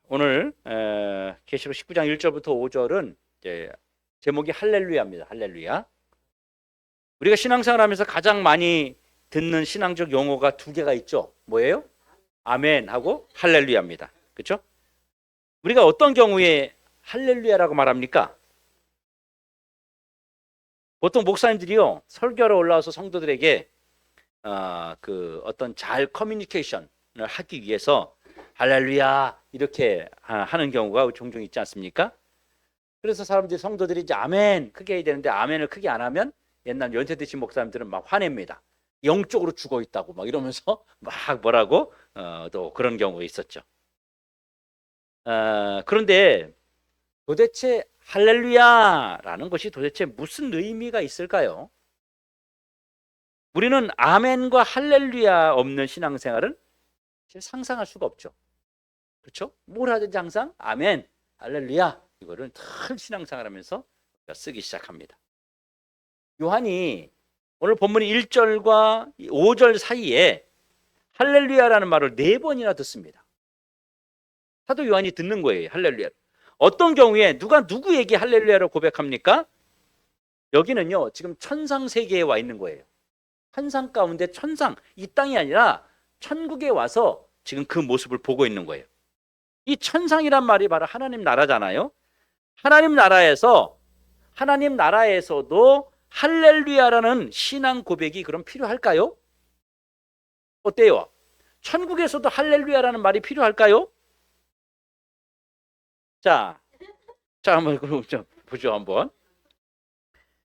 오늘 계시록 19장 1절부터 5절은 이제 제목이 할렐루야입니다. 할렐루야. 우리가 신앙생활하면서 가장 많이 듣는 신앙적 용어가 두 개가 있죠. 뭐예요? 아멘하고 할렐루야입니다. 그렇죠? 우리가 어떤 경우에 할렐루야라고 말합니까? 보통 목사님들이요 설교하러 올라와서 성도들에게 어떤 잘 커뮤니케이션을 하기 위해서 할렐루야 이렇게 하는 경우가 종종 있지 않습니까? 그래서 성도들이 이제 아멘 크게 해야 되는데 아멘을 크게 안 하면 옛날 연세 드신 목사님들은 막 화냅니다. 영적으로 죽어 있다고 막 이러면서 막 뭐라고 또 그런 경우가 있었죠. 그런데 도대체 할렐루야라는 것이 도대체 무슨 의미가 있을까요? 우리는 아멘과 할렐루야 없는 신앙생활은 상상할 수가 없죠. 그렇죠? 뭘 하든지 항상 아멘, 할렐루야 이거를 늘 신앙생활하면서 쓰기 시작합니다. 요한이 오늘 본문 1절과 5절 사이에 할렐루야라는 말을 4번이나 듣습니다. 사도 요한이 듣는 거예요. 할렐루야. 어떤 경우에 누가 누구에게 할렐루야를 고백합니까? 여기는요 지금 천상 세계에 와 있는 거예요. 환상 가운데 천상, 이 땅이 아니라 천국에 와서 지금 그 모습을 보고 있는 거예요. 이 천상이란 말이 바로 하나님 나라잖아요. 하나님 나라에서도 할렐루야라는 신앙 고백이 그럼 필요할까요? 어때요? 천국에서도 할렐루야라는 말이 필요할까요? 자, 한번 그럼 좀 보죠 한번.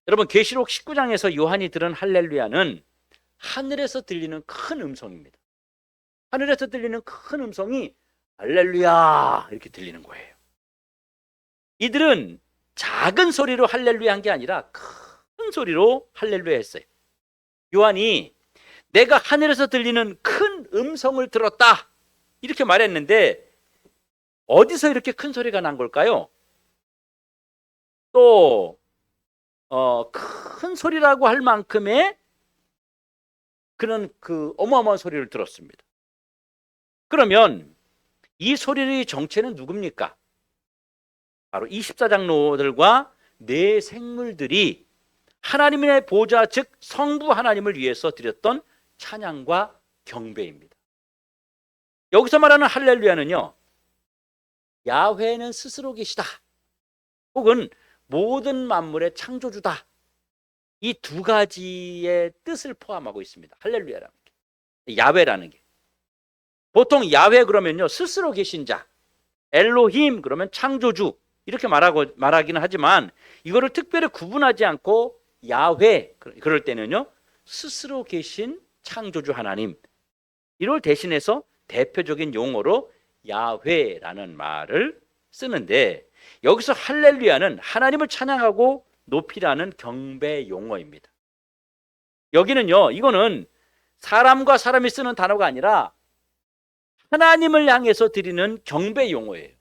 여러분 계시록 19장에서 요한이 들은 할렐루야는 하늘에서 들리는 큰 음성입니다. 하늘에서 들리는 큰 음성이 할렐루야 이렇게 들리는 거예요. 이들은 작은 소리로 할렐루야 한 게 아니라 큰 소리로 할렐루야 했어요. 요한이 내가 하늘에서 들리는 큰 음성을 들었다 이렇게 말했는데 어디서 이렇게 큰 소리가 난 걸까요? 또 큰 소리라고 할 만큼의 그런 그 어마어마한 소리를 들었습니다. 그러면 이 소리의 정체는 누굽니까? 바로 24장로들과 네 생물들이 하나님의 보좌 즉 성부 하나님을 위해서 드렸던 찬양과 경배입니다. 여기서 말하는 할렐루야는요 야훼는 스스로 계시다 혹은 모든 만물의 창조주다 이 두 가지의 뜻을 포함하고 있습니다. 할렐루야라는 게 야훼라는 게 보통 야훼 그러면요 스스로 계신 자 엘로힘 그러면 창조주 이렇게 말하기는 하지만 이거를 특별히 구분하지 않고 야훼 그럴 때는요 스스로 계신 창조주 하나님 이걸 대신해서 대표적인 용어로 야훼라는 말을 쓰는데 여기서 할렐루야는 하나님을 찬양하고 높이라는 경배 용어입니다. 여기는요 이거는 사람과 사람이 쓰는 단어가 아니라 하나님을 향해서 드리는 경배 용어예요.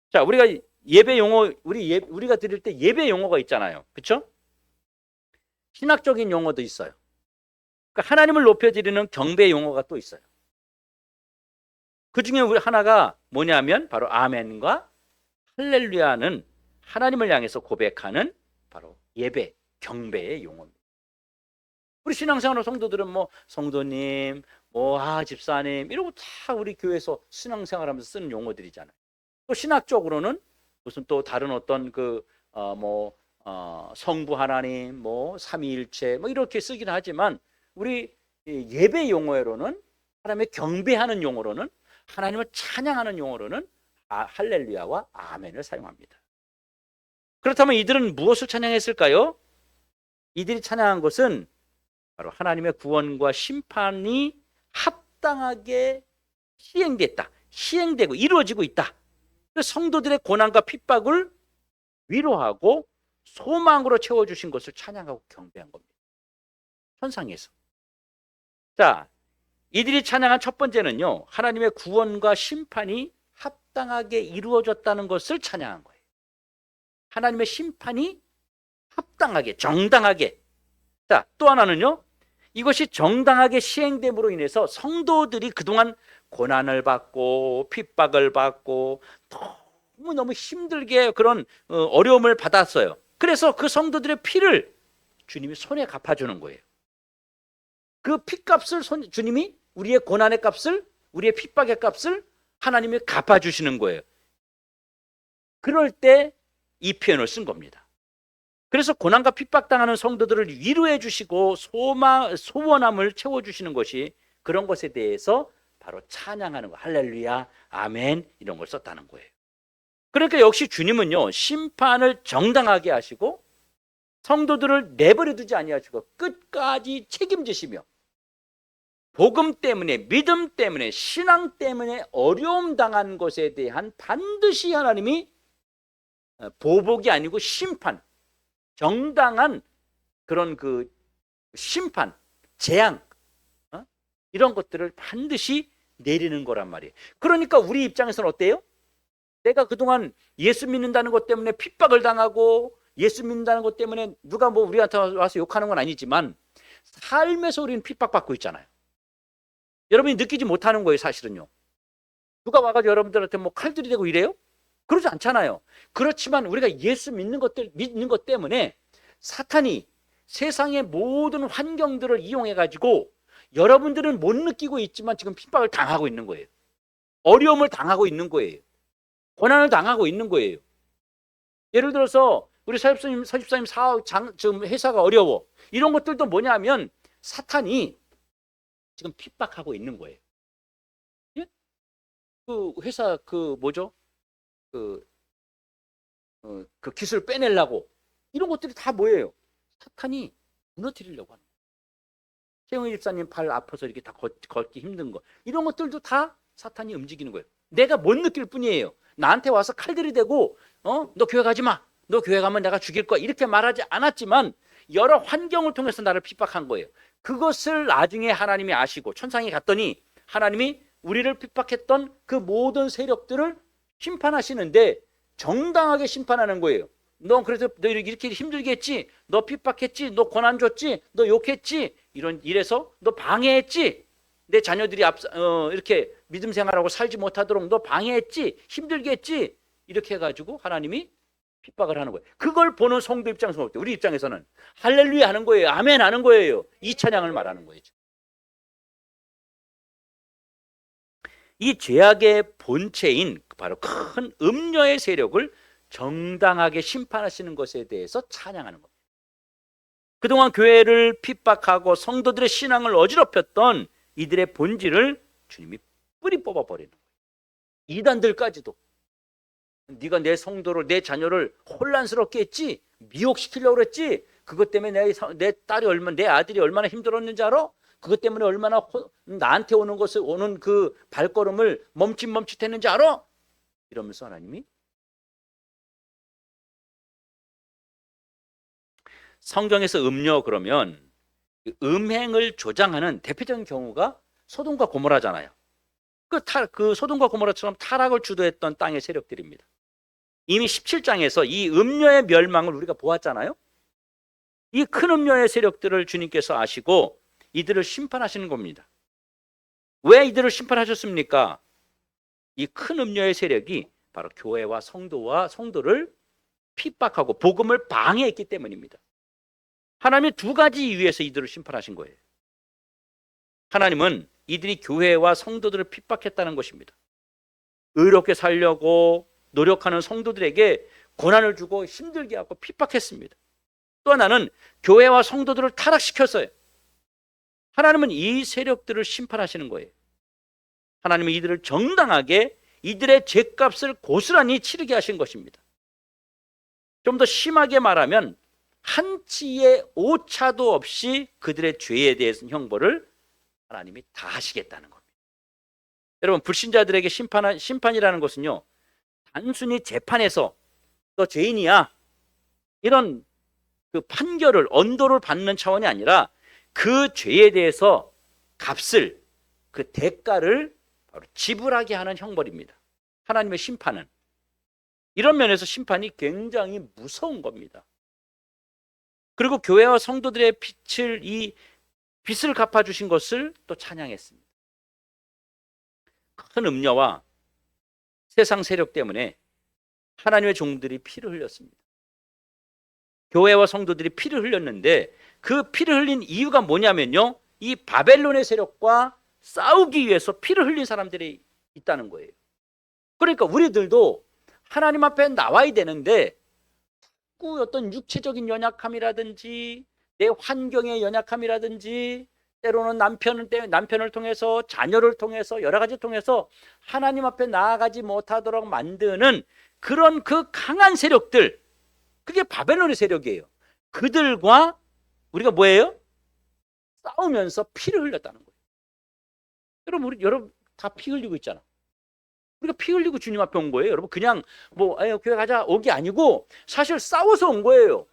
자, 우리가 예배 용어 우리가 드릴 때 예배 용어가 있잖아요. 그렇죠? 신학적인 용어도 있어요. 그러니까 하나님을 높여 드리는 경배 용어가 또 있어요. 그 중에 우리 하나가 뭐냐면 바로 아멘과 할렐루야는 하나님을 향해서 고백하는 바로 예배, 경배의 용어입니다. 우리 신앙생활 성도들은 뭐 성도님, 집사님 이러고 다 우리 교회에서 신앙생활하면서 쓰는 용어들이잖아요. 또 신학적으로는 무슨 또 다른 어떤 성부 하나님, 삼위일체 이렇게 쓰기는 하지만 우리 예배 용어로는 하나님의 경배하는 용어로는 하나님을 찬양하는 용어로는 할렐루야와 아멘을 사용합니다. 그렇다면 이들은 무엇을 찬양했을까요? 이들이 찬양한 것은 바로 하나님의 구원과 심판이 합당하게 시행되고 이루어지고 있다. 성도들의 고난과 핍박을 위로하고 소망으로 채워주신 것을 찬양하고 경배한 겁니다. 천상에서. 자, 이들이 찬양한 첫 번째는요 하나님의 구원과 심판이 합당하게 이루어졌다는 것을 찬양한 거예요. 하나님의 심판이 합당하게 정당하게. 자, 또 하나는요 이것이 정당하게 시행됨으로 인해서 성도들이 그동안 고난을 받고 핍박을 받고 너무너무 힘들게 그런 어려움을 받았어요. 그래서 그 성도들의 피를 주님이 손에 갚아주는 거예요. 그 피값을 주님이 우리의 고난의 값을, 우리의 핍박의 값을 하나님이 갚아주시는 거예요. 그럴 때 이 표현을 쓴 겁니다. 그래서 고난과 핍박당하는 성도들을 위로해 주시고 소원함을 채워주시는 것이, 그런 것에 대해서 바로 찬양하는 거, 할렐루야, 아멘, 이런 걸 썼다는 거예요. 그러니까 역시 주님은요, 심판을 정당하게 하시고 성도들을 내버려 두지 아니하시고 끝까지 책임지시며, 복음 때문에, 믿음 때문에, 신앙 때문에 어려움 당한 것에 대한 반드시 하나님이 보복이 아니고 심판, 정당한 그런 그 심판, 재앙, 이런 것들을 반드시 내리는 거란 말이에요. 그러니까 우리 입장에서는 어때요? 내가 그동안 예수 믿는다는 것 때문에 핍박을 당하고, 예수 믿는다는 것 때문에 누가 뭐 우리한테 와서 욕하는 건 아니지만 삶에서 우리는 핍박받고 있잖아요. 여러분이 느끼지 못하는 거예요, 사실은요. 누가 와가지고 여러분들한테 뭐 칼들이 대고 이래요? 그러지 않잖아요. 그렇지만 우리가 예수 믿는 것 때문에 사탄이 세상의 모든 환경들을 이용해가지고 여러분들은 못 느끼고 있지만 지금 핍박을 당하고 있는 거예요. 어려움을 당하고 있는 거예요. 고난을 당하고 있는 거예요. 예를 들어서 우리 서집사님 사업, 지금 회사가 어려워. 이런 것들도 뭐냐면 사탄이 지금 핍박하고 있는 거예요. 예? 그 회사 뭐죠? 그 기술 빼내려고, 이런 것들이 다 뭐예요? 사탄이 무너뜨리려고 하는 거예요. 최영희 집사님 팔 아파서 이렇게 다 걷기 힘든 거, 이런 것들도 다 사탄이 움직이는 거예요. 내가 못 느낄 뿐이에요. 나한테 와서 칼들이 대고 너 교회 가지 마, 너 교회 가면 내가 죽일 거야, 이렇게 말하지 않았지만 여러 환경을 통해서 나를 핍박한 거예요. 그것을 나중에 하나님이 아시고 천상에 갔더니 하나님이 우리를 핍박했던 그 모든 세력들을 심판하시는데 정당하게 심판하는 거예요. 너 그래서 너 이렇게 힘들게 했지, 너 핍박했지, 너 고난 줬지, 너 욕했지, 이래서 너 방해했지, 내 자녀들이 이렇게 믿음 생활하고 살지 못하도록 너 방해했지, 힘들게 했지, 이렇게 해가지고 하나님이 핍박을 하는 거예요. 그걸 보는 성도 입장에서 어때요? 우리 입장에서는 할렐루야 하는 거예요. 아멘 하는 거예요. 이 찬양을 말하는 거예요. 이 죄악의 본체인 바로 큰 음녀의 세력을 정당하게 심판하시는 것에 대해서 찬양하는 겁니다. 그동안 교회를 핍박하고 성도들의 신앙을 어지럽혔던 이들의 본질을 주님이 뿌리 뽑아버리는 거예요. 이단들까지도 네가 내 성도를, 내 자녀를 혼란스럽게 했지, 미혹시키려고 그랬지, 그것 때문에 내 딸이 내 아들이 얼마나 힘들었는지 알아? 그것 때문에 얼마나 나한테 오는 그 발걸음을 멈칫멈칫했는지 알아? 이러면서 하나님이, 성경에서 음녀 그러면 음행을 조장하는 대표적인 경우가 소돔과 고모라잖아요. 그 소돔과 고모라처럼 타락을 주도했던 땅의 세력들입니다. 이미 17장에서 이 음녀의 멸망을 우리가 보았잖아요. 이 큰 음녀의 세력들을 주님께서 아시고 이들을 심판하시는 겁니다. 왜 이들을 심판하셨습니까? 이 큰 음녀의 세력이 바로 교회와 성도를 핍박하고 복음을 방해했기 때문입니다. 하나님이 두 가지 이유에서 이들을 심판하신 거예요. 하나님은 이들이 교회와 성도들을 핍박했다는 것입니다. 의롭게 살려고 노력하는 성도들에게 고난을 주고 힘들게 하고 핍박했습니다. 또 하나는 교회와 성도들을 타락시켰어요. 하나님은 이 세력들을 심판하시는 거예요. 하나님은 이들을 정당하게 이들의 죄값을 고스란히 치르게 하신 것입니다. 좀 더 심하게 말하면 한치의 오차도 없이 그들의 죄에 대해서 형벌을 하나님이 다 하시겠다는 겁니다. 여러분, 불신자들에게 심판이라는 것은요, 단순히 재판에서 너 죄인이야, 이런 그 판결을, 언도를 받는 차원이 아니라 그 죄에 대해서 값을, 그 대가를 바로 지불하게 하는 형벌입니다. 하나님의 심판은. 이런 면에서 심판이 굉장히 무서운 겁니다. 그리고 교회와 성도들의 빛을 이 빚을 갚아주신 것을 또 찬양했습니다. 큰 음녀와 세상 세력 때문에 하나님의 종들이 피를 흘렸습니다. 교회와 성도들이 피를 흘렸는데 그 피를 흘린 이유가 뭐냐면요, 이 바벨론의 세력과 싸우기 위해서 피를 흘린 사람들이 있다는 거예요. 그러니까 우리들도 하나님 앞에 나와야 되는데 자꾸 어떤 육체적인 연약함이라든지 내 환경의 연약함이라든지 때로는 남편을 통해서 자녀를 통해서 여러 가지 통해서 하나님 앞에 나아가지 못하도록 만드는 그런 그 강한 세력들, 그게 바벨론의 세력이에요. 그들과 우리가 뭐예요? 싸우면서 피를 흘렸다는 거예요. 여러분 다 피 흘리고 있잖아. 우리가 피 흘리고 주님 앞에 온 거예요. 여러분 그냥 뭐 교회 가자 오기 아니고 사실 싸워서 온 거예요.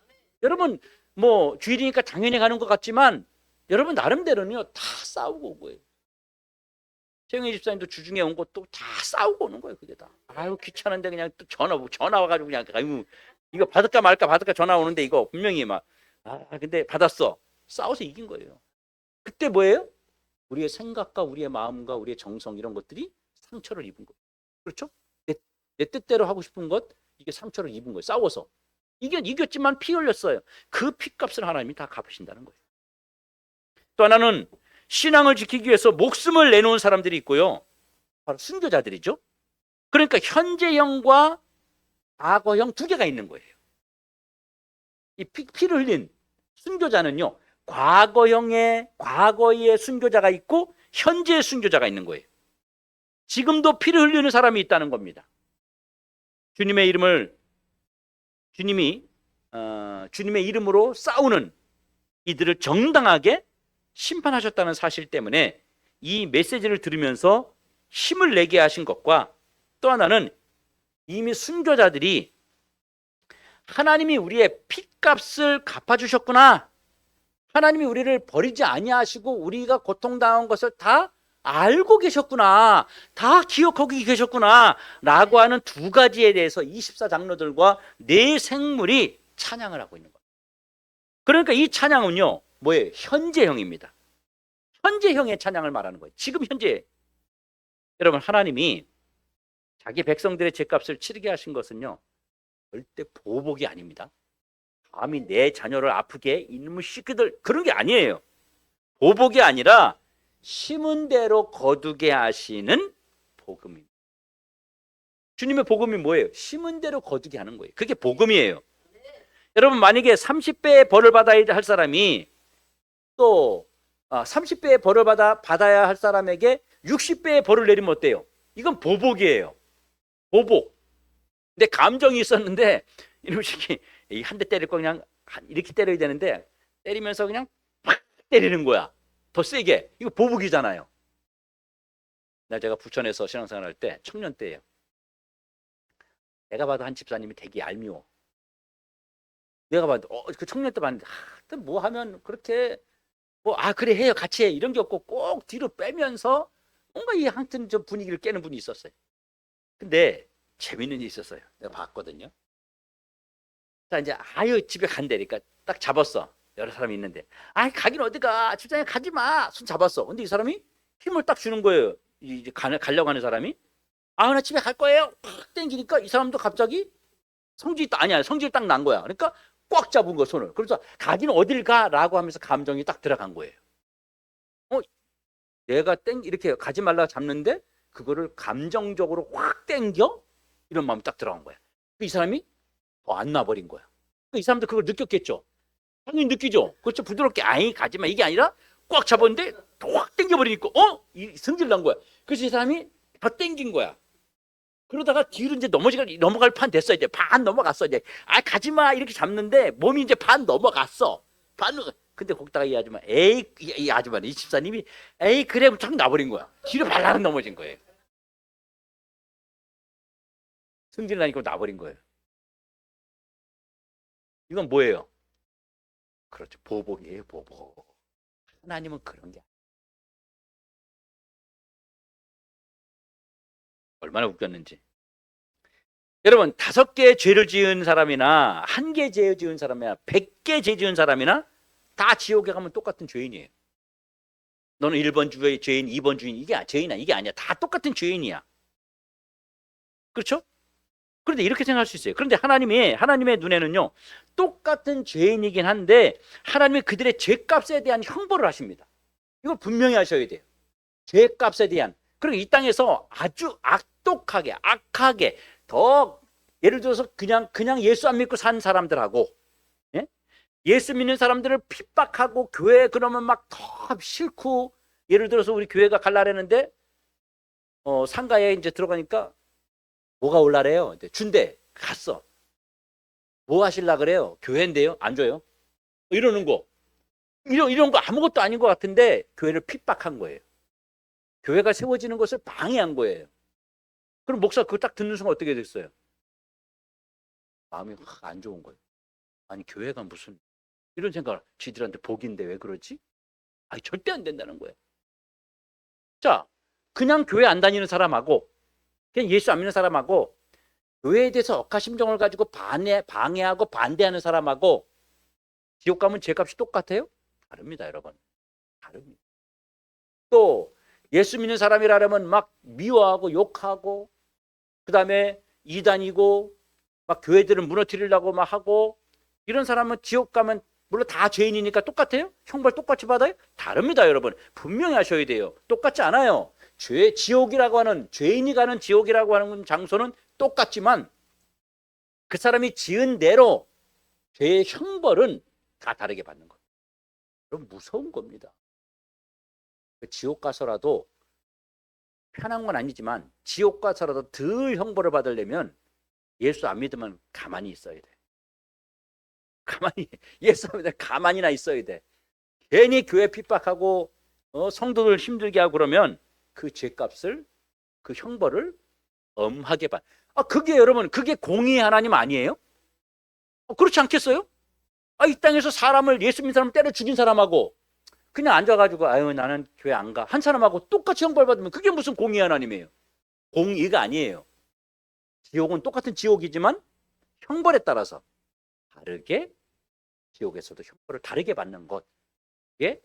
여러분 뭐 주일이니까 당연히 가는 것 같지만 여러분 나름대로는요 다 싸우고 온 거예요. 최영희 집사님도 주중에 온 것도 다 싸우고 오는 거예요. 그게 다. 아유 귀찮은데 그냥 또 전화 와가지고 그냥 아유 이거 받을까 말까 전화 오는데 이거 분명히 막 근데 받았어. 싸워서 이긴 거예요. 그때 뭐예요? 우리의 생각과 우리의 마음과 우리의 정성 이런 것들이 상처를 입은 거예요. 그렇죠? 내 뜻대로 하고 싶은 것 이게 상처를 입은 거예요. 싸워서 이겼지만 피 흘렸어요. 그 피값을 하나님이 다 갚으신다는 거예요. 또 하나는 신앙을 지키기 위해서 목숨을 내놓은 사람들이 있고요. 바로 순교자들이죠. 그러니까 현재형과 과거형 두 개가 있는 거예요. 이 피를 흘린 순교자는요, 과거의 순교자가 있고 현재의 순교자가 있는 거예요. 지금도 피를 흘리는 사람이 있다는 겁니다. 주님의 이름으로 싸우는 이들을 정당하게 심판하셨다는 사실 때문에 이 메시지를 들으면서 힘을 내게 하신 것과 또 하나는 이미 순교자들이 하나님이 우리의 핏값을 갚아주셨구나, 하나님이 우리를 버리지 아니하시고 우리가 고통당한 것을 다 알고 계셨구나, 다 기억하고 계셨구나 라고 하는 두 가지에 대해서 24장로들과 네 생물이 찬양을 하고 있는 거예요. 그러니까 이 찬양은요 뭐예요? 현재형입니다. 현재형의 찬양을 말하는 거예요. 지금 현재. 여러분 하나님이 자기 백성들의 죄값을 치르게 하신 것은요 절대 보복이 아닙니다. 감히 내 자녀를 아프게 이놈의 시끼들 그런 게 아니에요. 보복이 아니라 심은 대로 거두게 하시는 복음입니다. 주님의 복음이 뭐예요? 심은 대로 거두게 하는 거예요. 그게 복음이에요. 여러분 만약에 30배의 벌을 받아야 할 사람이 또 30배의 벌을 받아야 할 사람에게 60배의 벌을 내리면 어때요? 이건 보복이에요. 보복. 근데 감정이 있었는데 이놈 새끼 한 대 때릴 거 그냥 이렇게 때려야 되는데 때리면서 그냥 팍 때리는 거야. 더 세게. 이거 보복이잖아요. 제가 부천에서 신앙생활 할 때 청년 때예요. 내가 봐도 한 집사님이 되게 얄미워. 내가 봐도 그 청년 때 봤는데 뭐 하면 그렇게 그래 해요 같이 해 이런 게 없고 꼭 뒤로 빼면서 뭔가 하여튼 좀 분위기를 깨는 분이 있었어요. 근데 재밌는 일이 있었어요. 내가 봤거든요. 자 이제 집에 간다니까 딱 잡았어. 여러 사람이 있는데 가긴 어디가, 집사님 가지 마. 손 잡았어. 근데 이 사람이 힘을 딱 주는 거예요. 이제 가려고 하는 사람이 나 집에 갈 거예요. 팍 땡기니까 이 사람도 갑자기 성질이 딱 난 거야. 그러니까 꽉 잡은 거 손을. 그래서 가긴 어딜 가라고 하면서 감정이 딱 들어간 거예요. 내가 이렇게 가지 말라 잡는데 그거를 감정적으로 확 땡겨? 이런 마음이 딱 들어간 거야. 이 사람이 더 안 놔버린 거야. 이 사람도 그걸 느꼈겠죠. 당연히 느끼죠. 그렇죠. 부드럽게 가지 마 이게 아니라 꽉 잡았는데 확 땡겨버리니까 이 성질 난 거야. 그래서 이 사람이 더 땡긴 거야. 그러다가 뒤로 이제 넘어갈 판 됐어. 이제 반 넘어갔어. 이제 가지 마 이렇게 잡는데 몸이 이제 반 넘어갔어. 근데 거기다가 이 아줌마 이 아줌마 이 집사님이 그래 쫙 놔버린 거야. 뒤로 발랄 넘어진 거예요. 승질 나니까 놔버린 거예요. 이건 뭐예요? 그렇죠. 보복이에요. 보복. 하나님은 그런 게 얼마나 웃겼는지. 여러분 5개 죄를 지은 사람이나 1개 죄 지은 사람이나 100개 죄 지은 사람이나 다 지옥에 가면 똑같은 죄인이에요. 너는 1번 주의 죄인, 2번 주인, 이게 죄인이야. 이게 아니야. 다 똑같은 죄인이야. 그렇죠? 그런데 이렇게 생각할 수 있어요. 그런데 하나님의 눈에는요, 똑같은 죄인이긴 한데 하나님이 그들의 죄값에 대한 형벌을 하십니다. 이걸 분명히 하셔야 돼요. 죄값에 대한. 그리고 이 땅에서 아주 악독하게, 악하게, 더 예를 들어서 그냥 예수 안 믿고 산 사람들하고, 예? 예수 믿는 사람들을 핍박하고 교회 그러면 막 더 싫고, 예를 들어서 우리 교회가 갈라랬는데 상가에 이제 들어가니까 뭐가 올라래요? 준대. 갔어. 뭐 하실라 그래요? 교회인데요. 안 줘요. 이러는 거. 이런 거 아무것도 아닌 것 같은데 교회를 핍박한 거예요. 교회가 세워지는 것을 방해한 거예요. 그럼 목사 그거 딱 듣는 순간 어떻게 됐어요? 마음이 확 안 좋은 거예요. 아니 교회가 무슨 이런 생각을, 지들한테 복인데 왜 그러지? 아니 절대 안 된다는 거예요. 자, 그냥 교회 안 다니는 사람하고 그냥 예수 안 믿는 사람하고 교회에 대해서 억하심정을 가지고 방해하고 반대하는 사람하고 지옥 가면 죄값이 똑같아요? 다릅니다, 여러분. 다릅니다. 또 예수 믿는 사람이라면 막 미워하고 욕하고, 그 다음에 이단이고 막 교회들을 무너뜨리려고 막 하고, 이런 사람은 지옥 가면 물론 다 죄인이니까 똑같아요? 형벌 똑같이 받아요? 다릅니다, 여러분. 분명히 하셔야 돼요. 똑같지 않아요. 지옥이라고 하는, 죄인이 가는 지옥이라고 하는 장소는 똑같지만 그 사람이 지은 대로 죄의 형벌은 다 다르게 받는 거예요. 그럼 무서운 겁니다. 지옥 가서라도, 편한 건 아니지만 지옥 가서라도 덜 형벌을 받으려면 예수 안 믿으면 가만히 있어야 돼. 가만히, 예수 안 믿으면 가만히나 있어야 돼. 괜히 교회 핍박하고 성도들 힘들게 하고 그러면 그 죄값을, 그 형벌을 엄하게 받. 그게 여러분, 그게 공의의 하나님 아니에요? 그렇지 않겠어요? 이 땅에서 사람을, 예수 믿는 사람 때려 죽인 사람하고 그냥 앉아가지고 아유 나는 교회 안 가 한 사람하고 똑같이 형벌받으면 그게 무슨 공의 하나님이에요? 공의가 아니에요. 지옥은 똑같은 지옥이지만 형벌에 따라서 다르게, 지옥에서도 형벌을 다르게 받는 것, 이게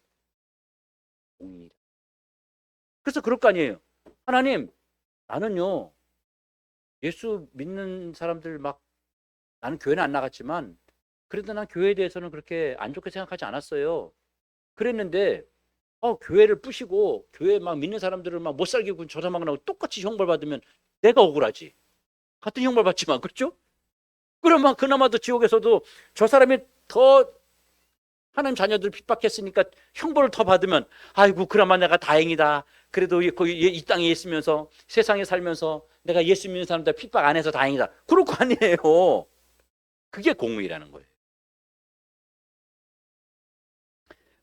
공의다. 그래서 그럴 거 아니에요. 하나님, 나는요 예수 믿는 사람들 막, 나는 교회는 안 나갔지만 그래도 난 교회에 대해서는 그렇게 안 좋게 생각하지 않았어요. 그랬는데 교회를 부시고 교회 막 믿는 사람들을 막 못 살게 군 저사망나고 똑같이 형벌 받으면 내가 억울하지. 같은 형벌 받지만, 그렇죠? 그러면 그나마도 지옥에서도 저 사람이 더 하나님 자녀들 핍박했으니까 형벌을 더 받으면 아이고 그나마 내가 다행이다. 그래도 이 땅에 있으면서 세상에 살면서 내가 예수 믿는 사람들 핍박 안 해서 다행이다. 그럴 거 아니에요. 그게 공의라는 거예요.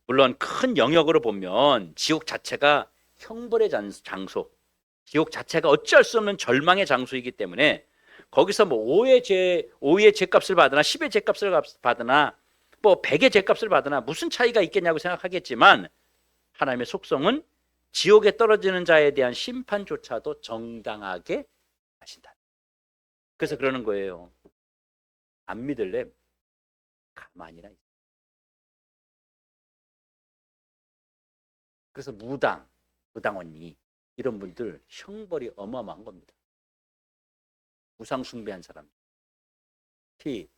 물론 큰 영역으로 보면 지옥 자체가 형벌의 장소, 지옥 자체가 어찌할 수 없는 절망의 장소이기 때문에 거기서 뭐 5의 죄값을 받으나 10의 죄값을 받으나 뭐 100의 죄값을 받으나 무슨 차이가 있겠냐고 생각하겠지만 하나님의 속성은 지옥에 떨어지는 자에 대한 심판조차도 정당하게 하신다. 그래서 그러는 거예요. 안 믿을래? 가만히나 있어. 그래서 무당 언니 이런 분들 형벌이 어마어마한 겁니다. 우상 숭배한 사람. 특히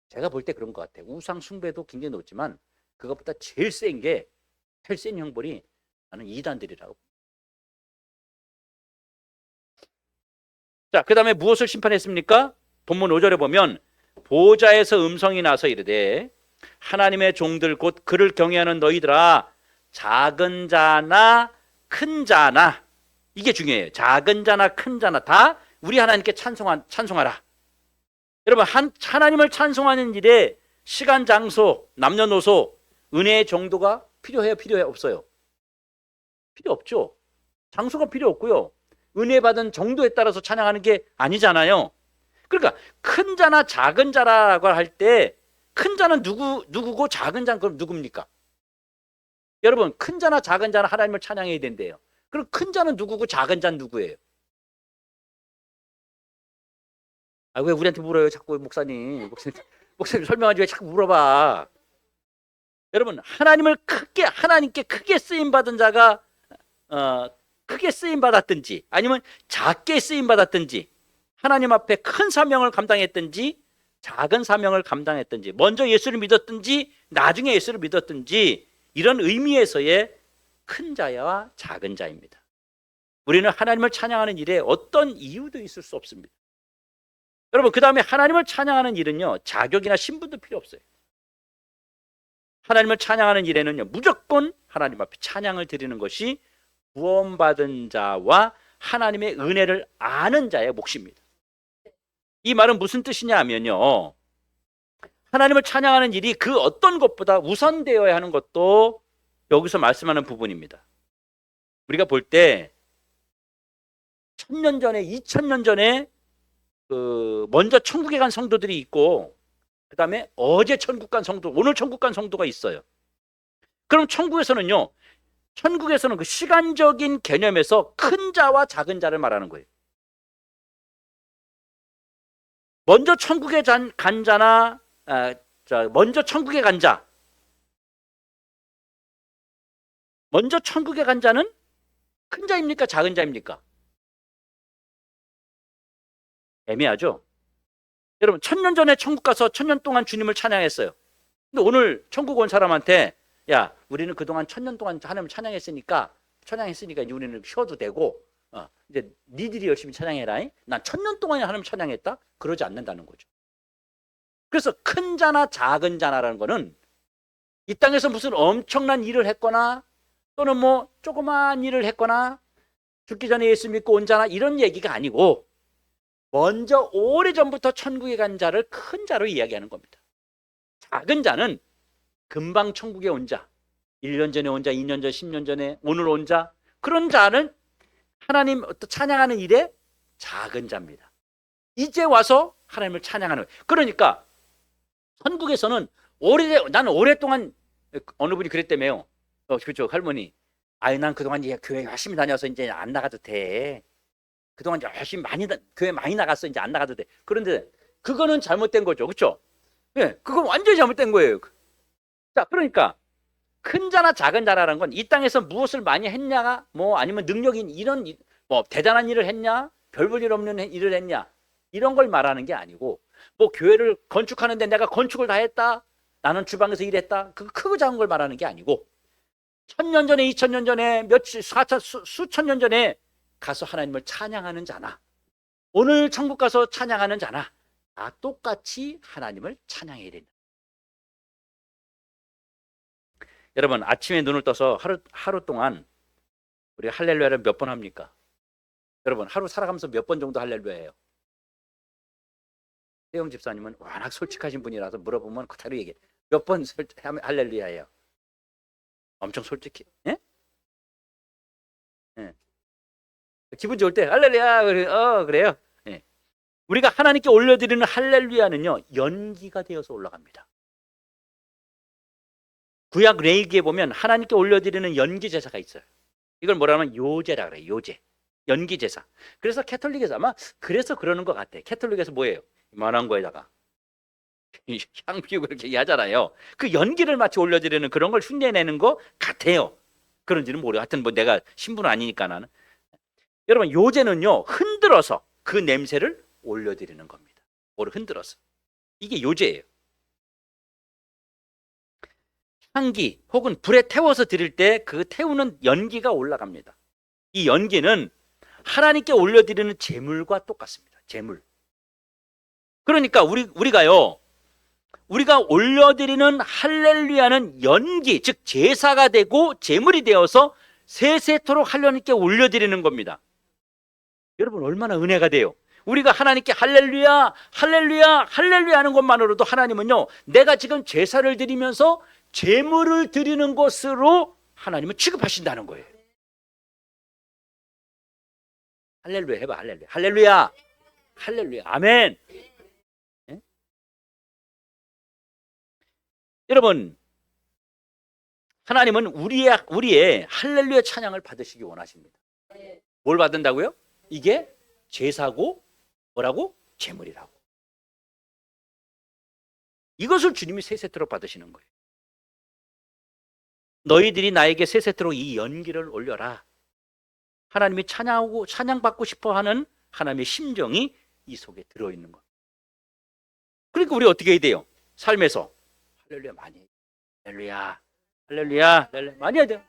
제가 볼 때 그런 것 같아요. 우상 숭배도 굉장히 높지만 그것보다 제일 센 형벌이 나는 이단들이라고. 자, 그 다음에 무엇을 심판했습니까? 본문 5절에 보면 보좌에서 음성이 나서 이르되 하나님의 종들 곧 그를 경외하는 너희들아, 작은 자나 큰 자나, 이게 중요해요. 작은 자나 큰 자나 다 우리 하나님께 찬송하라. 여러분, 하나님을 찬송하는 일에 시간, 장소, 남녀노소, 은혜의 정도가 필요해요? 없어요? 필요 없죠. 장소가 필요 없고요. 은혜 받은 정도에 따라서 찬양하는 게 아니잖아요. 그러니까 큰 자나 작은 자라고 할 때 큰 자는 누구고 작은 자는 그럼 누굽니까? 여러분, 큰 자나 작은 자는 하나님을 찬양해야 된대요. 그럼 큰 자는 누구고 작은 자는 누구예요? 왜 우리한테 물어요? 자꾸 목사님 설명하지 왜 자꾸 물어봐? 여러분, 하나님께 크게 쓰임 받은 자가 크게 쓰임 받았든지 아니면 작게 쓰임 받았든지, 하나님 앞에 큰 사명을 감당했든지 작은 사명을 감당했든지, 먼저 예수를 믿었든지 나중에 예수를 믿었든지, 이런 의미에서의 큰 자와 작은 자입니다. 우리는 하나님을 찬양하는 일에 어떤 이유도 있을 수 없습니다. 여러분, 그 다음에 하나님을 찬양하는 일은요, 자격이나 신분도 필요 없어요. 하나님을 찬양하는 일에는요, 무조건 하나님 앞에 찬양을 드리는 것이 구원받은 자와 하나님의 은혜를 아는 자의 몫입니다. 이 말은 무슨 뜻이냐 하면요, 하나님을 찬양하는 일이 그 어떤 것보다 우선되어야 하는 것도 여기서 말씀하는 부분입니다. 우리가 볼 때 1000년 전에 2000년 전에 먼저 천국에 간 성도들이 있고, 그 다음에 어제 천국 간 성도, 오늘 천국 간 성도가 있어요. 그럼 천국에서는 그 시간적인 개념에서 큰 자와 작은 자를 말하는 거예요. 먼저 천국에 간 자나 먼저 천국에 간 자, 먼저 천국에 간 자는 큰 자입니까? 작은 자입니까? 애매하죠? 여러분, 1000년 전에 천국 가서 1000년 동안 주님을 찬양했어요. 근데 오늘 천국 온 사람한테, 야, 우리는 그동안 1000년 동안 하나님을 찬양했으니까 이제 우리는 쉬어도 되고, 이제 니들이 열심히 찬양해라. 난 1000년 동안 하나님을 찬양했다? 그러지 않는다는 거죠. 그래서 큰 자나 작은 자나라는 거는 이 땅에서 무슨 엄청난 일을 했거나 또는 뭐 조그마한 일을 했거나 죽기 전에 예수 믿고 온 자나 이런 얘기가 아니고, 먼저 오래전부터 천국에 간 자를 큰 자로 이야기하는 겁니다. 작은 자는 금방 천국에 온 자, 1년 전에 온 자, 2년 전, 10년 전에, 오늘 온 자, 그런 자는 하나님 찬양하는 일에 작은 자입니다. 이제 와서 하나님을 찬양하는 거예요. 그러니까 천국에서는 나는 오랫동안, 어느 분이 그랬다며요. 그렇죠, 할머니. 난 그동안 교회 열심히 다녀서 이제 안 나가도 돼. 그동안 열심히 교회 많이 나갔어. 이제 안 나가도 돼. 그런데 그거는 잘못된 거죠. 그렇죠? 네, 그건 완전히 잘못된 거예요. 자, 그러니까 큰 자나 작은 자라는 건 이 땅에서 무엇을 많이 했냐가, 뭐 아니면 능력이 이런 뭐 대단한 일을 했냐, 별 볼 일 없는 일을 했냐, 이런 걸 말하는 게 아니고, 뭐 교회를 건축하는데 내가 건축을 다 했다, 나는 주방에서 일했다, 그 크고 작은 걸 말하는 게 아니고, 1000년 전에 2000년 전에 수천 년 전에 가서 하나님을 찬양하는 자나 오늘 천국 가서 찬양하는 자나 다 똑같이 하나님을 찬양해야 된다. 여러분, 아침에 눈을 떠서 하루 동안 우리가 할렐루야를 몇 번 합니까? 여러분, 하루 살아가면서 몇 번 정도 할렐루야해요? 태영 집사님은 워낙 솔직하신 분이라서 물어보면 그대로 얘기해. 몇 번 할렐루야해요? 엄청 솔직히. 예? 예. 기분 좋을 때 할렐루야, 그래요. 예. 우리가 하나님께 올려드리는 할렐루야는요, 연기가 되어서 올라갑니다. 구약 레위기에 보면 하나님께 올려드리는 연기 제사가 있어요. 이걸 뭐라 하면 요제라 그래요. 요제, 연기 제사. 그래서 캐톨릭에서 아마 그래서 그러는 것 같아. 캐톨릭에서 뭐예요? 이만한 거에다가 향 피우고 이렇게 하잖아요. 그 연기를 마치 올려드리는 그런 걸 흉내내는 것 같아요. 그런지는 모르고, 하여튼 뭐 내가 신부는 아니니까 나는. 여러분, 요제는요, 흔들어서 그 냄새를 올려드리는 겁니다. 뭐를 흔들어서. 이게 요제예요. 향기 혹은 불에 태워서 드릴 때 그 태우는 연기가 올라갑니다. 이 연기는 하나님께 올려드리는 제물과 똑같습니다. 제물. 그러니까 우리가 올려드리는 할렐루야는 연기, 즉 제사가 되고 제물이 되어서 세세토록 하나님께 올려드리는 겁니다. 여러분, 얼마나 은혜가 돼요. 우리가 하나님께 할렐루야, 할렐루야, 할렐루야 하는 것만으로도 하나님은요, 내가 지금 제사를 드리면서 제물을 드리는 것으로 하나님은 취급하신다는 거예요. 할렐루야 해봐. 할렐루야, 할렐루야, 할렐루야, 아멘. 예? 여러분, 하나님은 우리의 할렐루야 찬양을 받으시기 원하십니다. 뭘 받는다고요? 이게 제사고 뭐라고? 제물이라고. 이것을 주님이 세세토록 받으시는 거예요. 너희들이 나에게 세 세트로 이 연기를 올려라. 하나님이 찬양하고 찬양받고 싶어하는 하나님의 심정이 이 속에 들어있는 것. 그러니까 우리 어떻게 해야 돼요? 삶에서 할렐루야 많이 해야 돼. 할렐루야, 할렐루야, 할렐루야 많이 해야 돼요.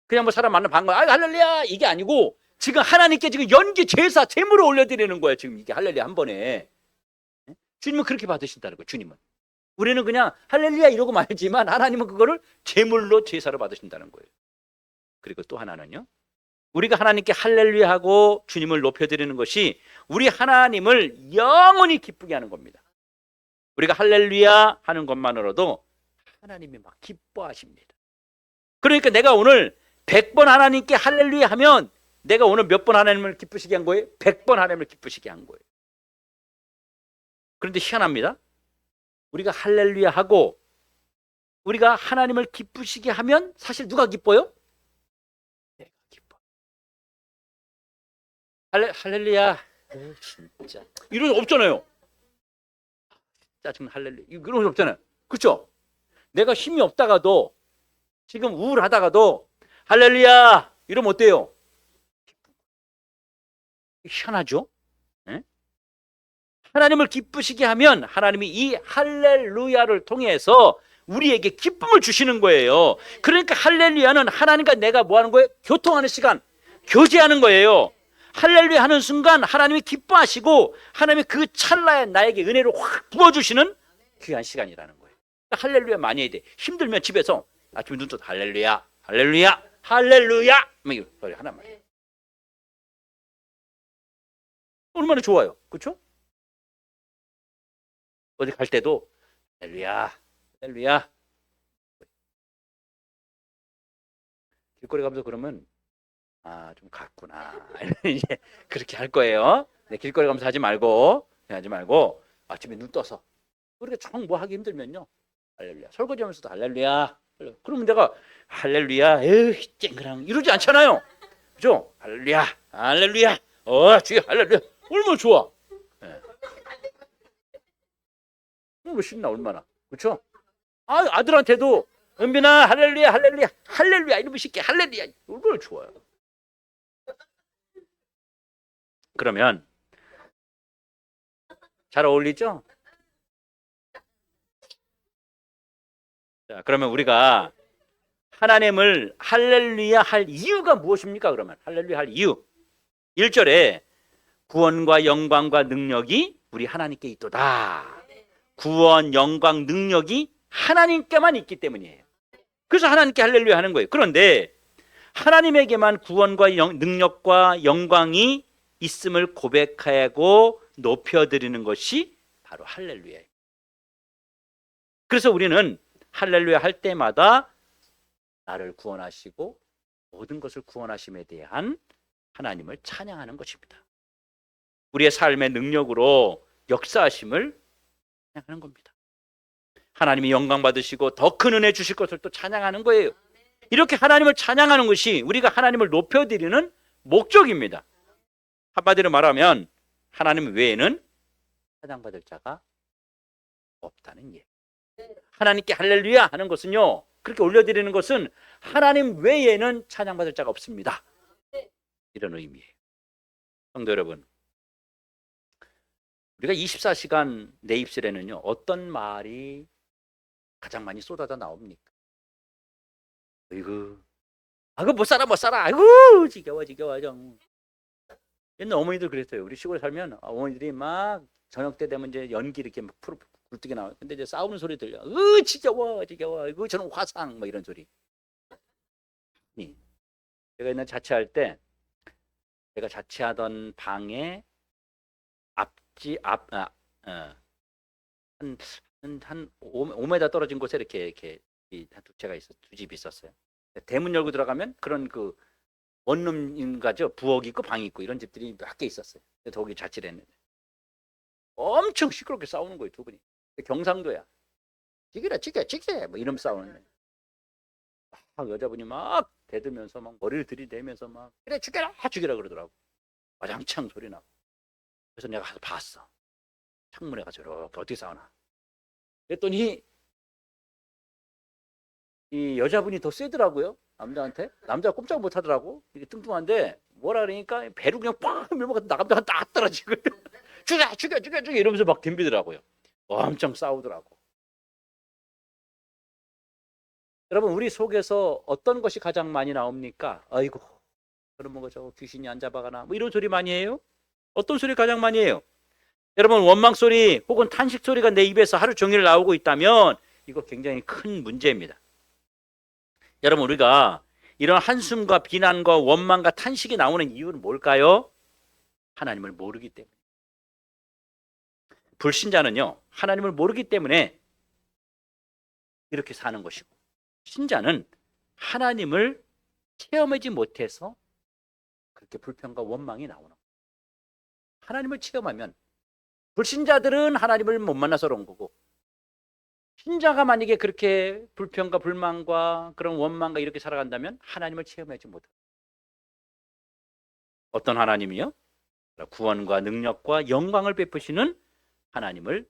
그냥 뭐 사람 만나면 반가워, 아 할렐루야 이게 아니고 지금 하나님께 지금 연기 제사 제물을 올려드리는 거예요. 지금 이게 할렐루야 한 번에. 주님은 그렇게 받으신다는 거예요. 주님은. 우리는 그냥 할렐루야 이러고 말지만 하나님은 그거를 제물로 제사로 받으신다는 거예요. 그리고 또 하나는요, 우리가 하나님께 할렐루야 하고 주님을 높여드리는 것이 우리 하나님을 영원히 기쁘게 하는 겁니다. 우리가 할렐루야 하는 것만으로도 하나님이 막 기뻐하십니다. 그러니까 내가 오늘 100번 하나님께 할렐루야 하면 내가 오늘 몇 번 하나님을 기쁘시게 한 거예요? 100번 하나님을 기쁘시게 한 거예요. 그런데 희한합니다. 우리가 할렐루야 하고 우리가 하나님을 기쁘시게 하면 사실 누가 기뻐요? 내가 기뻐. 할렐루야. 진짜 이런 거 없잖아요. 짜증 할렐루야 이런 거 없잖아요. 그렇죠? 내가 힘이 없다가도 지금 우울하다가도 할렐루야 이러면 어때요? 희한하죠? 네? 하나님을 기쁘시게 하면 하나님이 이 할렐루야를 통해서 우리에게 기쁨을 주시는 거예요. 그러니까 할렐루야는 하나님과 내가 뭐 하는 거예요? 교통하는 시간, 교제하는 거예요. 할렐루야 하는 순간 하나님이 기뻐하시고 하나님이 그 찰나에 나에게 은혜를 확 부어주시는 귀한 시간이라는 거예요. 할렐루야 많이 해야 돼. 힘들면 집에서 아침에 눈 떠서 할렐루야, 할렐루야, 할렐루야 이거 하나만. 얼마나 좋아요. 그렇죠? 어디 갈 때도 할렐루야, 할렐루야. 길거리 가면서 그러면 아, 좀 갔구나. 이제 그렇게 할 거예요. 네, 길거리 가면서 하지 말고 아침에 눈 떠서 우리가 정 뭐 하기 힘들면요. 할렐루야. 설거지하면서도 할렐루야. 그러면 내가 할렐루야. 에휴, 쨍그랑 이러지 않잖아요. 그죠? 할렐루야. 할렐루야. 주여 할렐루야. 얼마나 좋아. 네. 얼마나 신나 얼마나. 그렇죠? 아들한테도 은빈아 할렐루야 할렐루야 할렐루야 이러면 쉽게 할렐루야 얼마나 좋아요. 그러면 잘 어울리죠? 자, 그러면 우리가 하나님을 할렐루야 할 이유가 무엇입니까? 그러면 할렐루야 할 이유 1절에 구원과 영광과 능력이 우리 하나님께 있도다. 구원, 영광, 능력이 하나님께만 있기 때문이에요. 그래서 하나님께 할렐루야 하는 거예요. 그런데 하나님에게만 구원과 능력과 영광이 있음을 고백하고 높여드리는 것이 바로 할렐루야예요. 그래서 우리는 할렐루야 할 때마다 나를 구원하시고 모든 것을 구원하심에 대한 하나님을 찬양하는 것입니다. 우리의 삶의 능력으로 역사하심을 찬양하는 겁니다. 하나님이 영광 받으시고 더 큰 은혜 주실 것을 또 찬양하는 거예요. 이렇게 하나님을 찬양하는 것이 우리가 하나님을 높여드리는 목적입니다. 한마디로 말하면 하나님 외에는 찬양받을 자가 없다는 예. 하나님께 할렐루야 하는 것은요, 그렇게 올려드리는 것은 하나님 외에는 찬양받을 자가 없습니다. 이런 의미예요. 성도 여러분, 우리가 24시간 내 입술에는요 어떤 말이 가장 많이 쏟아져 나옵니까? 아이고, 그거 못 살아. 아이고, 지겨워. 옛날 어머니들 그랬어요. 우리 시골에 살면 어머니들이 막 저녁 때 되면 이제 연기 이렇게 막 굴뚝이 나와요. 근데 이제 싸우는 소리 들려. 지겨워. 이거 저는 화상 뭐 이런 소리. 제가 옛날 자취할 때 제가 자취하던 방에 한 5m 떨어진 곳에 이렇게 두 채가 두 집이 있었어요. 대문 열고 들어가면 그런 그 원룸인가죠? 부엌이 있고 방이 있고 이런 집들이 몇 개 있었어요. 그래서 거기 자취를 했는데 엄청 시끄럽게 싸우는 거예요, 두 분이. 경상도야. 지게 뭐 이러면 싸우는데 막 여자분이 막 대들면서 막 머리를 들이대면서 막 그래 죽여라 그러더라고. 와장창 소리 나고. 그래서 내가 가서 봤어. 창문에 가서 이렇게 어떻게 싸우나. 그랬더니 이 여자분이 더 세더라고요. 남자한테. 남자가 꼼짝 못 하더라고. 이게 뚱뚱한데 뭐라 그러니까 배로 그냥 팍 밀고 남자가 딱 떨어지고 죽여 이러면서 막 덤비더라고요. 엄청 싸우더라고. 여러분 우리 속에서 어떤 것이 가장 많이 나옵니까? 아이고 그런 거죠. 귀신이 안 잡아가나 뭐 이런 소리 많이 해요. 어떤 소리 가장 많이 해요? 여러분 원망 소리 혹은 탄식 소리가 내 입에서 하루 종일 나오고 있다면 이거 굉장히 큰 문제입니다. 여러분 우리가 이런 한숨과 비난과 원망과 탄식이 나오는 이유는 뭘까요? 하나님을 모르기 때문에. 불신자는요 하나님을 모르기 때문에 이렇게 사는 것이고, 신자는 하나님을 체험하지 못해서 그렇게 불평과 원망이 나오는 거예요. 하나님을 체험하면, 불신자들은 하나님을 못 만나서 그런 거고, 신자가 만약에 그렇게 불평과 불만과 그런 원망과 이렇게 살아간다면 하나님을 체험하지 못해요. 어떤 하나님이요? 구원과 능력과 영광을 베푸시는 하나님을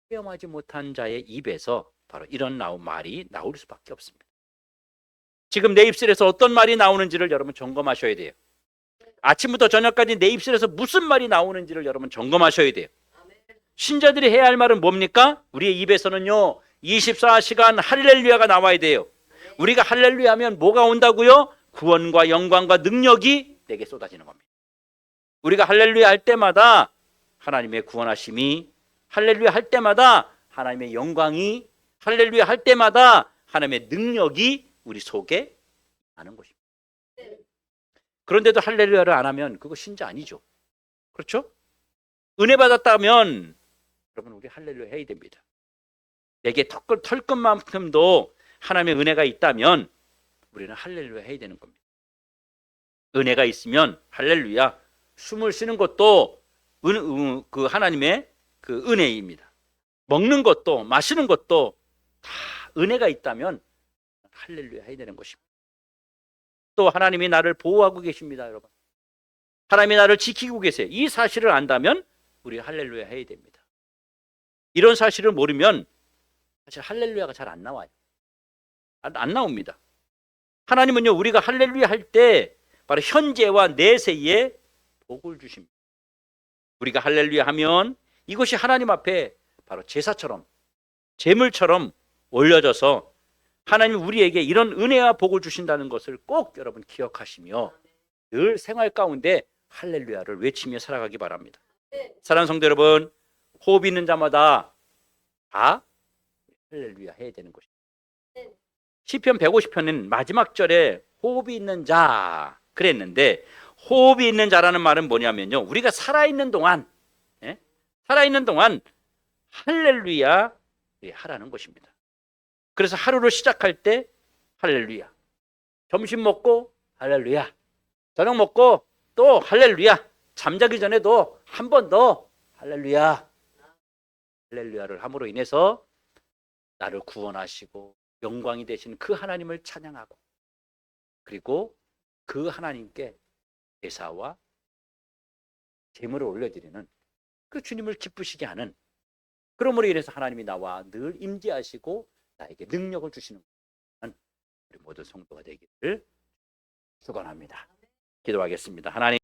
체험하지 못한 자의 입에서 바로 이런 말이 나올 수밖에 없습니다. 지금 내 입술에서 어떤 말이 나오는지를 여러분 점검하셔야 돼요. 아침부터 저녁까지 내 입술에서 무슨 말이 나오는지를 여러분 점검하셔야 돼요. 신자들이 해야 할 말은 뭡니까? 우리의 입에서는요 24시간 할렐루야가 나와야 돼요. 우리가 할렐루야 하면 뭐가 온다고요? 구원과 영광과 능력이 내게 쏟아지는 겁니다. 우리가 할렐루야 할 때마다 하나님의 구원하심이, 할렐루야 할 때마다 하나님의 영광이, 할렐루야 할 때마다 하나님의 능력이 우리 속에 나는 것입니다. 그런데도 할렐루야를 안 하면 그거 신자 아니죠. 그렇죠? 은혜 받았다면 여러분 우리 할렐루야 해야 됩니다. 내게 털끝만큼도 하나님의 은혜가 있다면 우리는 할렐루야 해야 되는 겁니다. 은혜가 있으면 할렐루야, 숨을 쉬는 것도 그 하나님의 그 은혜입니다. 먹는 것도 마시는 것도 다 은혜가 있다면 할렐루야 해야 되는 것입니다. 또 하나님이 나를 보호하고 계십니다, 여러분. 하나님이 나를 지키고 계세요. 이 사실을 안다면 우리 할렐루야 해야 됩니다. 이런 사실을 모르면 사실 할렐루야가 잘 안 나와요. 안 나옵니다. 하나님은요 우리가 할렐루야 할 때 바로 현재와 내세에 복을 주십니다. 우리가 할렐루야 하면 이것이 하나님 앞에 바로 제사처럼, 제물처럼 올려져서 하나님 우리에게 이런 은혜와 복을 주신다는 것을 꼭 여러분 기억하시며 늘 생활 가운데 할렐루야를 외치며 살아가기 바랍니다. 사랑하는 성도 여러분, 호흡 있는 자마다 다 할렐루야 해야 되는 것입니다. 시편 150편은 마지막 절에 호흡이 있는 자 그랬는데, 호흡이 있는 자라는 말은 뭐냐면요, 우리가 살아있는 동안 할렐루야 하라는 것입니다. 그래서 하루를 시작할 때 할렐루야, 점심 먹고 할렐루야, 저녁 먹고 또 할렐루야, 잠자기 전에도 한 번 더 할렐루야. 할렐루야를 함으로 인해서 나를 구원하시고 영광이 되신 그 하나님을 찬양하고, 그리고 그 하나님께 제사와 제물을 올려드리는 그 주님을 기쁘시게 하는, 그러므로 인해서 하나님이 나와 늘 임재하시고 나에게 능력을 주시는 우리 모든 성도가 되기를 축원합니다. 기도하겠습니다. 하나님,